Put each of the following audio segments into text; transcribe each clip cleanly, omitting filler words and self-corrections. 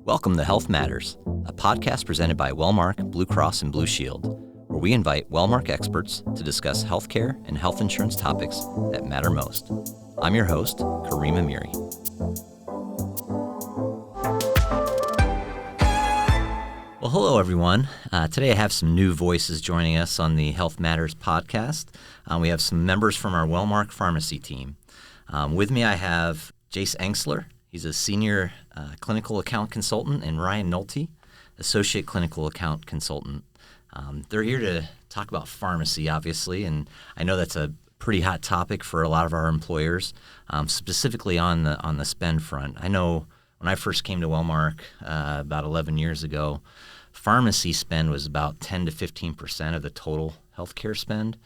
Welcome to Health Matters, a podcast presented by Wellmark, Blue Cross, and Blue Shield, where we invite Wellmark experts to discuss healthcare and health insurance topics that matter most. I'm your host, Kareem Amiri. Well, hello, everyone. Today I have some new voices joining us on the Health Matters podcast. We have some members from our Wellmark pharmacy team. With me, I have Jace Engstler. He's a senior clinical account consultant, and Ryan Nulty, associate clinical account consultant. They're here to talk about pharmacy, obviously, and I know that's a pretty hot topic for a lot of our employers, specifically on the spend front. I know when I first came to Wellmark about 11 years ago, pharmacy spend was about 10 to 15% of the total healthcare spend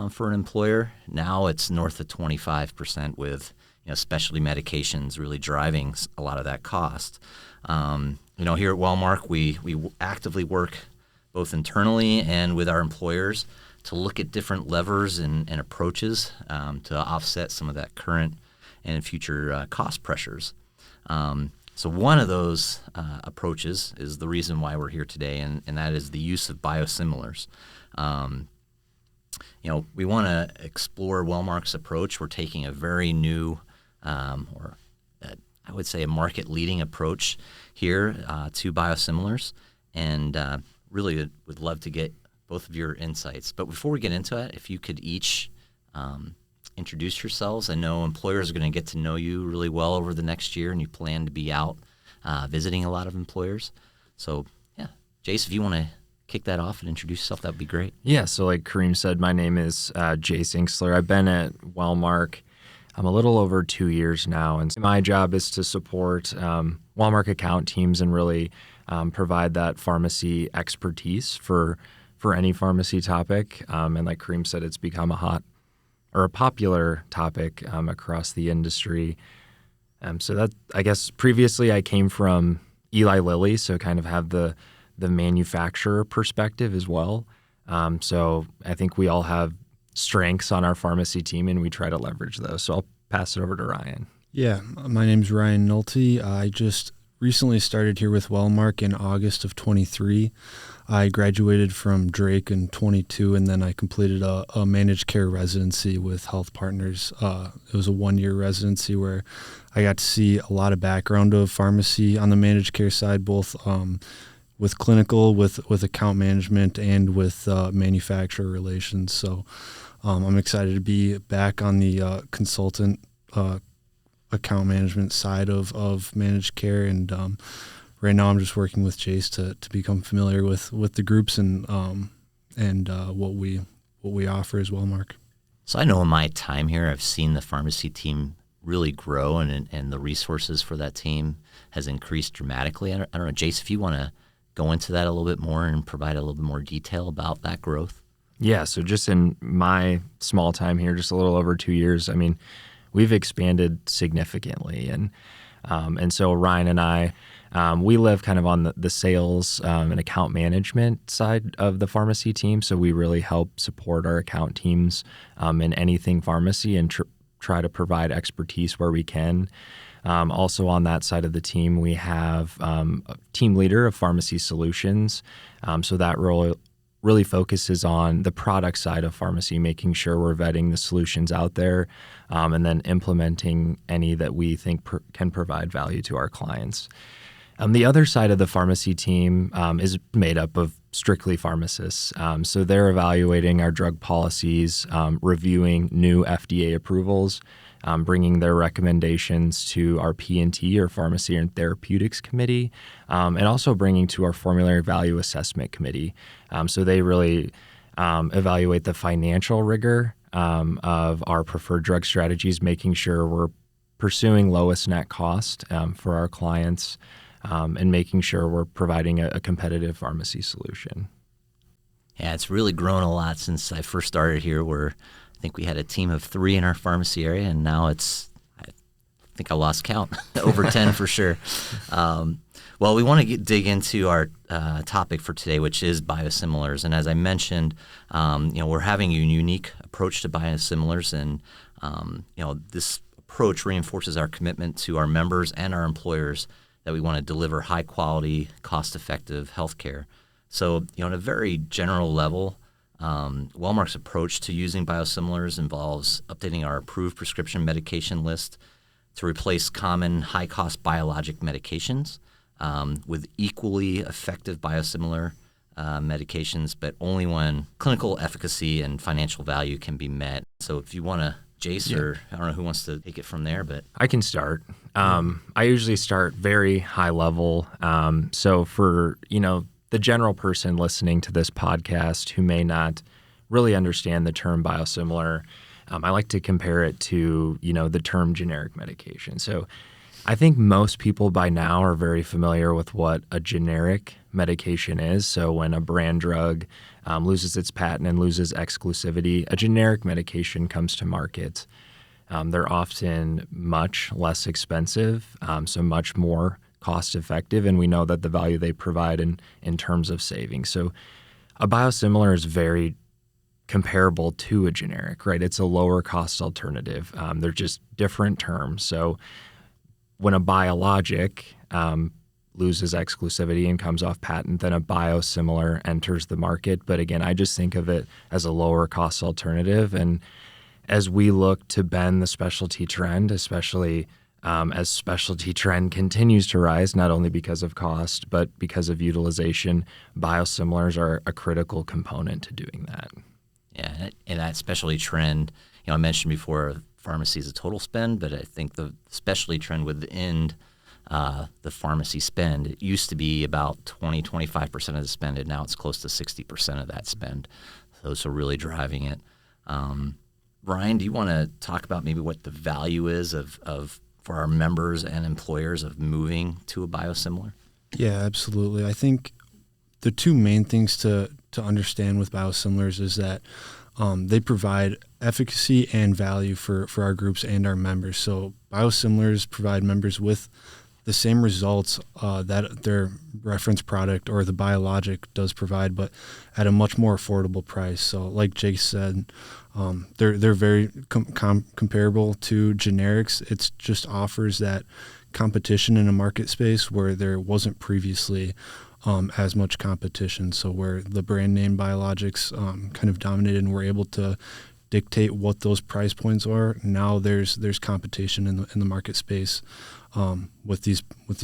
for an employer. Now it's north of 25% with specialty medications really driving a lot of that cost. Here at Wellmark, we actively work both internally and with our employers to look at different levers and approaches to offset some of that current and future cost pressures. So one of those approaches is the reason why we're here today, and that is the use of biosimilars. We want to explore Wellmark's approach. We're taking a very new I would say a market-leading approach here to biosimilars, and really would love to get both of your insights. But before we get into it, if you could each introduce yourselves. I know employers are going to get to know you really well over the next year, and you plan to be out visiting a lot of employers. So, yeah, Jace, if you want to kick that off and introduce yourself, that would be great. Yeah, so like Kareem said, my name is Jace Engstler. I've been at Wellmark a little over 2 years now, and my job is to support Wellmark account teams and really provide that pharmacy expertise for any pharmacy topic. And like Kareem said, it's become a popular topic across the industry. So that, I guess, previously I came from Eli Lilly, so kind of have the manufacturer perspective as well. So I think we all have strengths on our pharmacy team, and we try to leverage those. So I'll pass it over to Ryan. Yeah, my name's Ryan Nulty. I just recently started here with Wellmark in August of 23. I graduated from Drake in 22, and then I completed a managed care residency with Health Partners. It was a 1-year residency where I got to see a lot of background of pharmacy on the managed care side, both with clinical, with account management, and with manufacturer relations. So I'm excited to be back on the consultant account management side of managed care, and right now I'm just working with Jace to become familiar with the groups and what we offer as Wellmark. So I know in my time here, I've seen the pharmacy team really grow, and the resources for that team has increased dramatically. I don't know, Jace, if you want to go into that a little bit more and provide a little bit more detail about that growth. Yeah, so just in my small time here, just a little over 2 years, I mean, we've expanded significantly. And so Ryan and I, we live kind of on the sales and account management side of the pharmacy team. So we really help support our account teams in anything pharmacy and try to provide expertise where we can. Also on that side of the team, we have a team leader of pharmacy solutions. So that role really focuses on the product side of pharmacy, making sure we're vetting the solutions out there and then implementing any that we think can provide value to our clients. The other side of the pharmacy team is made up of strictly pharmacists. So they're evaluating our drug policies, reviewing new FDA approvals, bringing their recommendations to our P&T, or Pharmacy and Therapeutics Committee, and also bringing to our Formulary Value Assessment Committee. So they really evaluate the financial rigor of our preferred drug strategies, making sure we're pursuing lowest net cost for our clients, and making sure we're providing a competitive pharmacy solution. Yeah, it's really grown a lot since I first started here, where I think we had a team of 3 in our pharmacy area, and now I think I lost count, over 10 for sure. Well, we want to dig into our topic for today, which is biosimilars. And as I mentioned, we're having a unique approach to biosimilars, and this approach reinforces our commitment to our members and our employers that we want to deliver high quality, cost effective healthcare. So, on a very general level, Wellmark's approach to using biosimilars involves updating our approved prescription medication list to replace common high-cost biologic medications with equally effective biosimilar medications, but only when clinical efficacy and financial value can be met. So if you want to, Jace, or I don't know who wants to take it from there, but I can start. I usually start very high level. So for, the general person listening to this podcast who may not really understand the term biosimilar, I like to compare it to, the term generic medication. So I think most people by now are very familiar with what a generic medication is. So when a brand drug loses its patent and loses exclusivity, a generic medication comes to market. They're often much less expensive, so much more cost effective, and we know that the value they provide in terms of savings. So a biosimilar is very comparable to a generic, right? It's a lower cost alternative. They're just different terms. So when a biologic loses exclusivity and comes off patent, then a biosimilar enters the market. But again, I just think of it as a lower cost alternative. And as we look to bend the specialty trend, especially as specialty trend continues to rise, not only because of cost, but because of utilization, biosimilars are a critical component to doing that. Yeah, and that specialty trend, I mentioned before, pharmacy is a total spend, but I think the specialty trend within the pharmacy spend, it used to be about 20-25% of the spend, and now it's close to 60% of that spend. So really driving it. Ryan, do you want to talk about maybe what the value is of for our members and employers of moving to a biosimilar? Yeah, absolutely. I think the two main things to understand with biosimilars is that they provide efficacy and value for our groups and our members. So biosimilars provide members with the same results that their reference product or the biologic does provide, but at a much more affordable price. So like Jace said, they're very comparable to generics. It just offers that competition in a market space where there wasn't previously as much competition. So where the brand name biologics kind of dominated and were able to dictate what those price points are. Now there's competition in the market space with these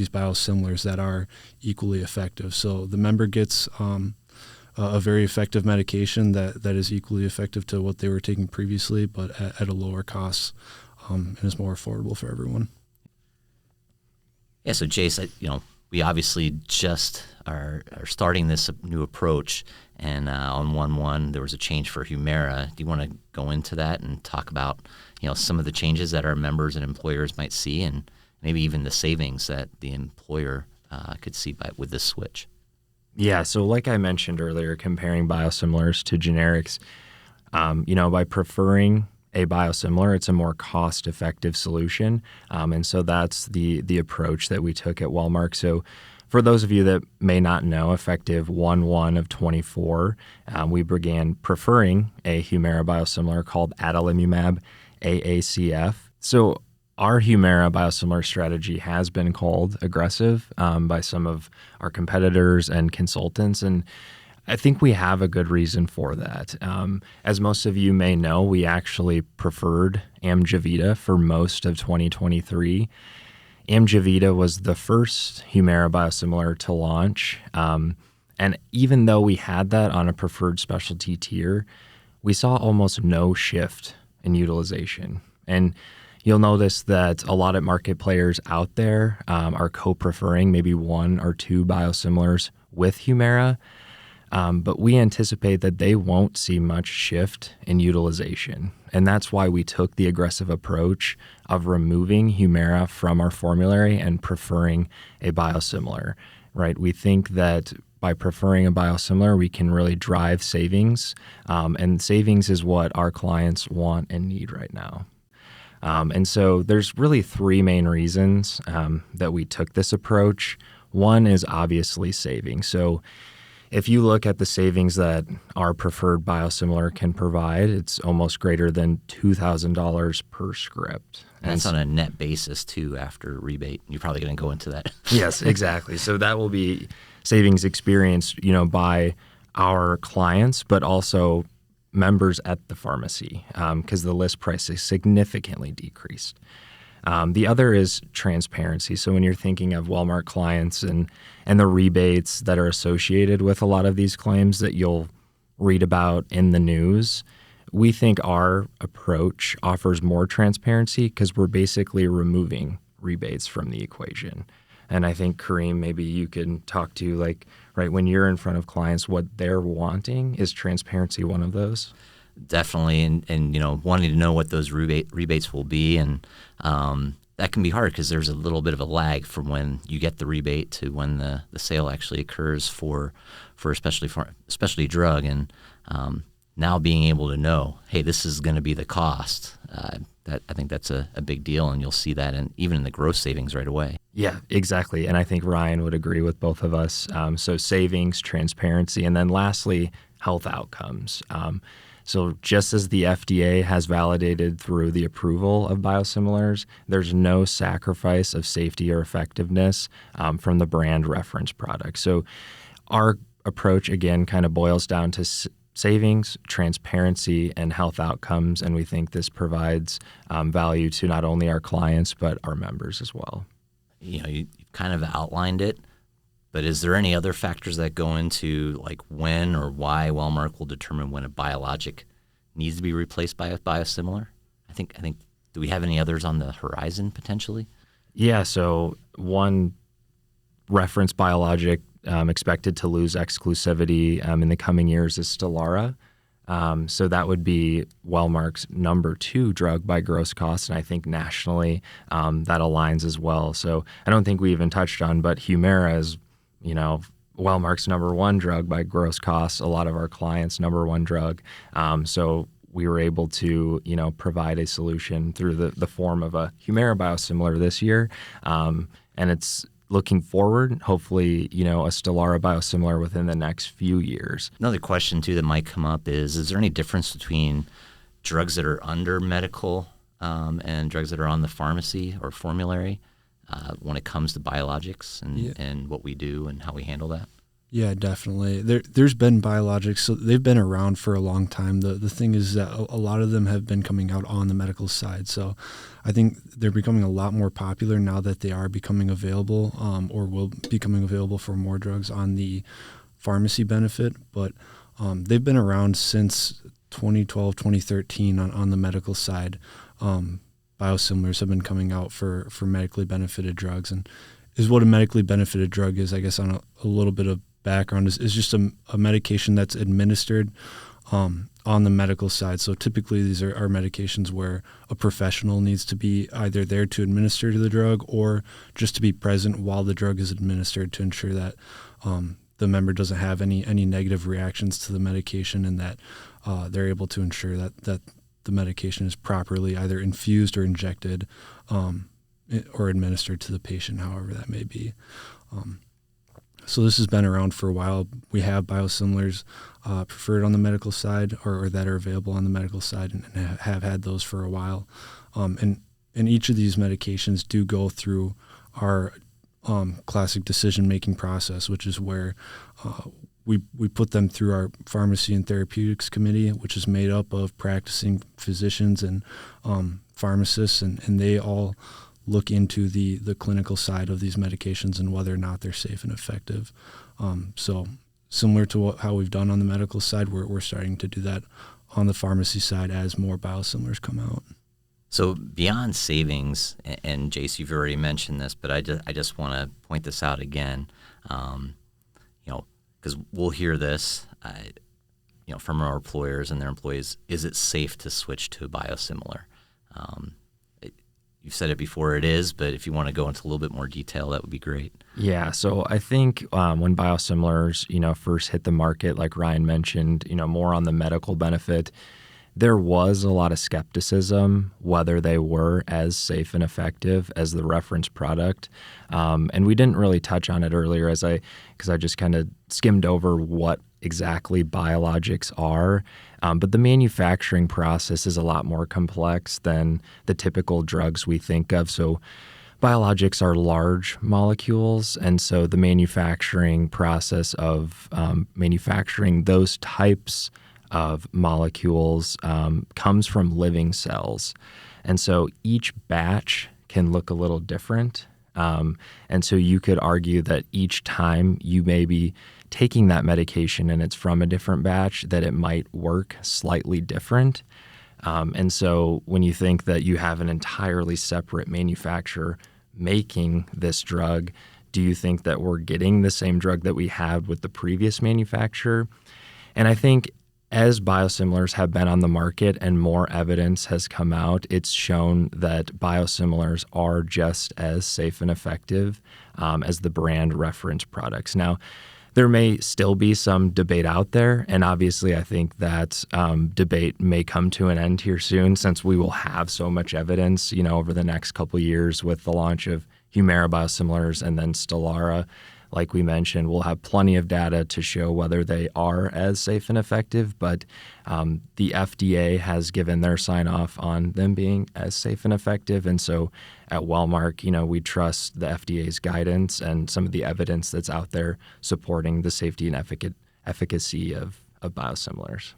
biosimilars that are equally effective. So the member gets a very effective medication that is equally effective to what they were taking previously, but at a lower cost and is more affordable for everyone. Yeah. So Jace, we obviously just are starting this new approach, and on 1/1 there was a change for Humira. Do you want to go into that and talk about some of the changes that our members and employers might see, and maybe even the savings that the employer could see with this switch? Yeah, so like I mentioned earlier, comparing biosimilars to generics, by preferring a biosimilar, it's a more cost-effective solution, and so that's the approach that we took at Wellmark. So for those of you that may not know, effective 1/1 of 24, we began preferring a Humira biosimilar called adalimumab AACF. So our Humira biosimilar strategy has been called aggressive by some of our competitors and consultants, and I think we have a good reason for that. As most of you may know, we actually preferred Amjevita for most of 2023. Amjevita was the first Humira biosimilar to launch, and even though we had that on a preferred specialty tier, we saw almost no shift in utilization. And you'll notice that a lot of market players out there are co-preferring maybe one or two biosimilars with Humira, but we anticipate that they won't see much shift in utilization. And that's why we took the aggressive approach of removing Humira from our formulary and preferring a biosimilar, right? We think that by preferring a biosimilar, we can really drive savings, and savings is what our clients want and need right now. And so there's really three main reasons that we took this approach. One is obviously saving. So if you look at the savings that our preferred biosimilar can provide, it's almost greater than $2,000 per script. And that's on a net basis, too, after rebate. You're probably going to go into that. Yes, exactly. So that will be savings experienced, by our clients, but also members at the pharmacy, because the list price is significantly decreased. The other is transparency. So when you're thinking of Wellmark clients and the rebates that are associated with a lot of these claims that you'll read about in the news, we think our approach offers more transparency because we're basically removing rebates from the equation. And I think, Kareem, maybe you can talk to, right, when you're in front of clients, what they're wanting. Is transparency one of those? Definitely, and wanting to know what those rebates will be, and that can be hard because there's a little bit of a lag from when you get the rebate to when the sale actually occurs for a specialty drug, and now being able to know, hey, this is going to be the cost. I think that's a big deal, and you'll see that even in the gross savings right away. Yeah, exactly, and I think Ryan would agree with both of us. So savings, transparency, and then lastly, health outcomes. So just as the FDA has validated through the approval of biosimilars, there's no sacrifice of safety or effectiveness from the brand reference product. So our approach, again, kind of boils down to savings, transparency, and health outcomes, and we think this provides value to not only our clients but our members as well. You kind of outlined it, but is there any other factors that go into like when or why Wellmark will determine when a biologic needs to be replaced by a biosimilar? I think. Do we have any others on the horizon potentially? Yeah. So one reference biologic expected to lose exclusivity in the coming years is Stelara. So that would be Wellmark's number 2 drug by gross cost, and I think nationally that aligns as well. So I don't think we even touched on, but Humira is, Wellmark's number 1 drug by gross cost, a lot of our clients' number 1 drug. So we were able to, provide a solution through the form of a Humira biosimilar this year. And it's looking forward, hopefully, a Stelara biosimilar within the next few years. Another question, too, that might come up is there any difference between drugs that are under medical and drugs that are on the pharmacy or formulary when it comes to biologics and what we do and how we handle that? Yeah, definitely. There's been biologics, so they've been around for a long time. The thing is that a lot of them have been coming out on the medical side. So I think they're becoming a lot more popular now that they are becoming available or will be becoming available for more drugs on the pharmacy benefit. But they've been around since 2012, 2013 on the medical side. Biosimilars have been coming out for medically benefited drugs. And is what a medically benefited drug is, I guess, on a little bit of background, is just a medication that's administered on the medical side. So typically these are medications where a professional needs to be either there to administer the drug or just to be present while the drug is administered to ensure that the member doesn't have any negative reactions to the medication, and that they're able to ensure that the medication is properly either infused or injected or administered to the patient, however that may be. So this has been around for a while. We have biosimilars preferred on the medical side or that are available on the medical side and have had those for a while. And each of these medications do go through our classic decision-making process, which is where we put them through our pharmacy and therapeutics committee, which is made up of practicing physicians and pharmacists, and they all look into the clinical side of these medications and whether or not they're safe and effective. So similar to how we've done on the medical side, we're starting to do that on the pharmacy side as more biosimilars come out. So beyond savings, and Jace, you've already mentioned this, but I just want to point this out again, because we'll hear this, from our employers and their employees. Is it safe to switch to a biosimilar? You've said it before, it is, but if you want to go into a little bit more detail, that would be great. Yeah, so I think when biosimilars, first hit the market, like Ryan mentioned, more on the medical benefit, there was a lot of skepticism whether they were as safe and effective as the reference product. And we didn't really touch on it earlier because I just kind of skimmed over what exactly biologics are. But the manufacturing process is a lot more complex than the typical drugs we think of. So biologics are large molecules, and so the manufacturing process of manufacturing those types of molecules comes from living cells. And so each batch can look a little different. And so you could argue that each time you may be taking that medication and it's from a different batch, that it might work slightly different. And so when you think that you have an entirely separate manufacturer making this drug, do you think that we're getting the same drug that we had with the previous manufacturer? And I think as biosimilars have been on the market and more evidence has come out, it's shown that biosimilars are just as safe and effective as the brand reference products. Now, there may still be some debate out there, and obviously I think that debate may come to an end here soon, since we will have so much evidence, over the next couple of years with the launch of Humira biosimilars and then Stelara. Like we mentioned, we'll have plenty of data to show whether they are as safe and effective, but the FDA has given their sign-off on them being as safe and effective. And so at Wellmark, we trust the FDA's guidance and some of the evidence that's out there supporting the safety and efficacy of biosimilars.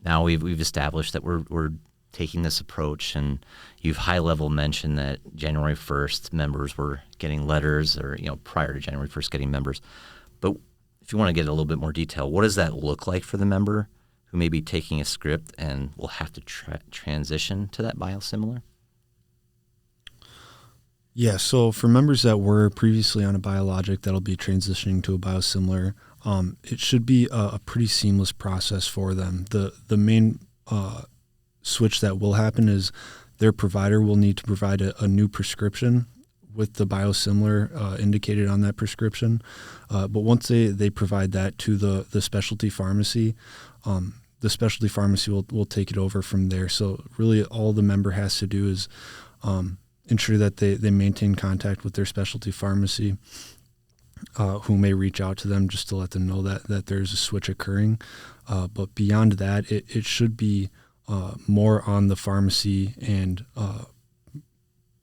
Now we've established that we're taking this approach, and you've high-level mentioned that January 1st members were getting letters, or prior to January 1st getting members. But if you want to get a little bit more detail, what does that look like for the member who may be taking a script and will have to transition to that biosimilar? Yeah, so for members that were previously on a biologic that'll be transitioning to a biosimilar, it should be a pretty seamless process for them. The main switch that will happen is their provider will need to provide a new prescription with the biosimilar indicated on that prescription. But once they provide that to the specialty pharmacy, the specialty pharmacy will take it over from there. So really all the member has to do is ensure that they maintain contact with their specialty pharmacy, who may reach out to them just to let them know that there's a switch occurring. But beyond that, it should be more on the pharmacy and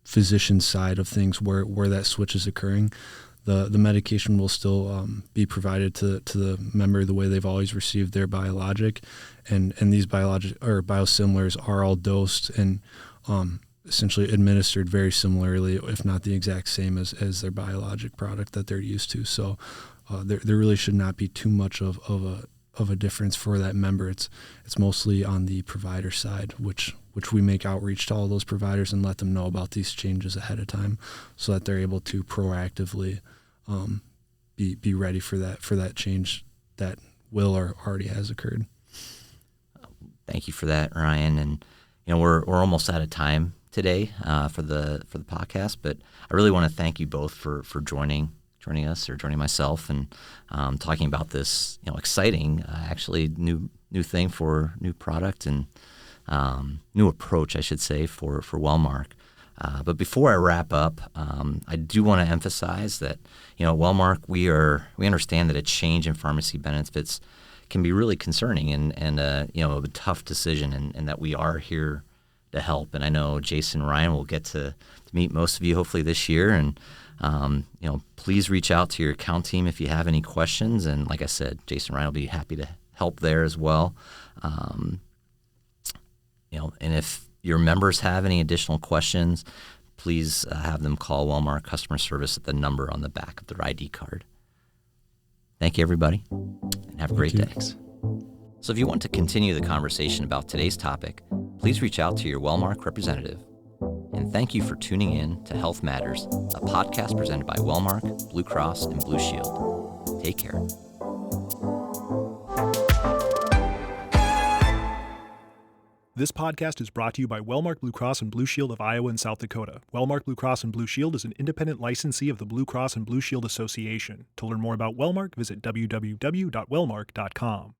physician side of things where that switch is occurring. The medication will still be provided to the member the way they've always received their biologic, and these biosimilars are all dosed and essentially administered very similarly, if not the exact same as their biologic product that they're used to. So there really should not be too much of a difference for that member. It's mostly on the provider side, which we make outreach to all those providers and let them know about these changes ahead of time, so that they're able to proactively be ready for that change that will or already has occurred. Thank you for that, Ryan. And we're almost out of time today for the podcast, but I really want to thank you both for joining us, or joining myself, and talking about this exciting actually new thing for new product and new approach, I should say, for Wellmark. But before I wrap up, I do want to emphasize that at Wellmark we understand that a change in pharmacy benefits can be really concerning and a tough decision, and that we are here to help. And I know Jace and Ryan will get to meet most of you hopefully this year, and please reach out to your account team if you have any questions. And like I said, Jason and Ryan will be happy to help there as well. And if your members have any additional questions, please have them call Wellmark customer service at the number on the back of their ID card. Thank you, everybody, and have a great day. So if you want to continue the conversation about today's topic, please reach out to your Wellmark representative. And thank you for tuning in to Health Matters, a podcast presented by Wellmark, Blue Cross, and Blue Shield. Take care. This podcast is brought to you by Wellmark Blue Cross and Blue Shield of Iowa and South Dakota. Wellmark Blue Cross and Blue Shield is an independent licensee of the Blue Cross and Blue Shield Association. To learn more about Wellmark, visit www.wellmark.com.